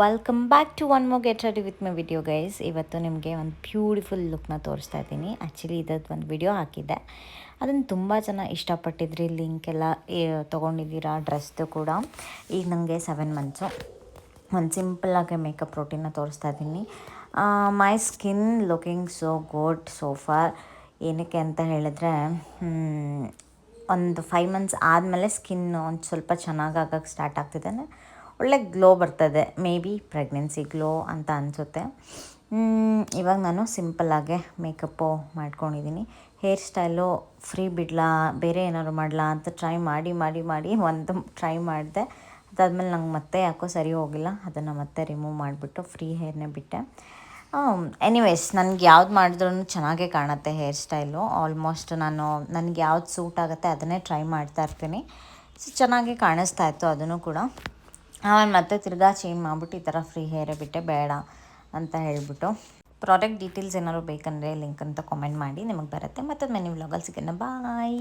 Welcome back to one more get ready with my video guys. ಇವತ್ತು ನಿಮಗೆ ಒಂದು beautiful ಲುಕ್ನ ತೋರಿಸ್ತಾ ಇದ್ದೀನಿ. ಆ್ಯಕ್ಚುಲಿ ಇದರದ್ದು ಒಂದು ವಿಡಿಯೋ ಹಾಕಿದ್ದೆ, ಅದನ್ನು ತುಂಬ ಜನ ಇಷ್ಟಪಟ್ಟಿದ್ರಿ. ಲಿಂಕ್ ಎಲ್ಲ ತೊಗೊಂಡಿದ್ದೀರಾ ಡ್ರೆಸ್ದು ಕೂಡ. ಈಗ ನನಗೆ 7 ಮಂತ್ಸು. ಒಂದು ಸಿಂಪಲ್ಲಾಗಿ ಮೇಕಪ್ ರೂಟೀನ್ನ ತೋರಿಸ್ತಾ ಇದ್ದೀನಿ. ಮೈ skin looking so good so for. ಏನಕ್ಕೆ ಅಂತ ಹೇಳಿದ್ರೆ, ಒಂದು 5 ಮಂತ್ಸ್ ಆದಮೇಲೆ ಸ್ಕಿನ್ ಒಂದು ಸ್ವಲ್ಪ ಚೆನ್ನಾಗಿ ಆಗಕ್ಕೆ ಸ್ಟಾರ್ಟ್ ಆಗ್ತಿದೆ. ಒಳ್ಳೆ ಗ್ಲೋ ಬರ್ತದೆ. ಮೇ ಬಿ ಪ್ರೆಗ್ನೆನ್ಸಿ ಗ್ಲೋ ಅಂತ ಅನಿಸುತ್ತೆ. ಇವಾಗ ನಾನು ಸಿಂಪಲ್ಲಾಗೆ ಮೇಕಪ್ಪು ಮಾಡ್ಕೊಂಡಿದ್ದೀನಿ. ಹೇರ್ ಸ್ಟೈಲು ಫ್ರೀ ಬಿಡಲಾ, ಬೇರೆ ಏನಾದ್ರು ಮಾಡಲಾ ಅಂತ ಟ್ರೈ ಮಾಡಿ ಒಂದು ಟ್ರೈ ಮಾಡಿದೆ. ಅದಾದಮೇಲೆ ನಂಗೆ ಮತ್ತೆ ಯಾಕೋ ಸರಿ ಹೋಗಿಲ್ಲ. ಅದನ್ನು ಮತ್ತೆ ರಿಮೂವ್ ಮಾಡಿಬಿಟ್ಟು ಫ್ರೀ ಹೇರ್ನೇ ಬಿಟ್ಟೆ. ಎನಿವೇಸ್, ನನಗೆ ಯಾವ್ದು ಮಾಡಿದ್ರೂ ಚೆನ್ನಾಗೇ ಕಾಣುತ್ತೆ ಹೇರ್ ಸ್ಟೈಲು. ಆಲ್ಮೋಸ್ಟ್ ನನಗೆ ಯಾವ್ದು ಸೂಟ್ ಆಗುತ್ತೆ ಅದನ್ನೇ ಟ್ರೈ ಮಾಡ್ತಾ ಇರ್ತೀನಿ. ಸೊ ಚೆನ್ನಾಗಿ ಕಾಣಿಸ್ತಾ ಇತ್ತು ಅದನ್ನು ಕೂಡ. ಆಮೇಲೆ ಮತ್ತೆ ತಿರ್ಗಾ ಚೇಂಜ್ ಮಾಡಿಬಿಟ್ಟು ಈ ಥರ ಫ್ರೀ ಹೇರೇ ಬಿಟ್ಟೆ, ಬೇಡ ಅಂತ ಹೇಳಿಬಿಟ್ಟು. ಪ್ರಾಡಕ್ಟ್ ಡೀಟೇಲ್ಸ್ ಏನಾದ್ರು ಬೇಕಂದರೆ ಲಿಂಕ್ ಅಂತ ಕಾಮೆಂಟ್ ಮಾಡಿ, ನಿಮಗೆ ಬರುತ್ತೆ. ಮತ್ತು ಮಿನಿ ವ್ಲಾಗಲ್ಲಿ ಸಿಗೋಣ. ಬಾಯ್.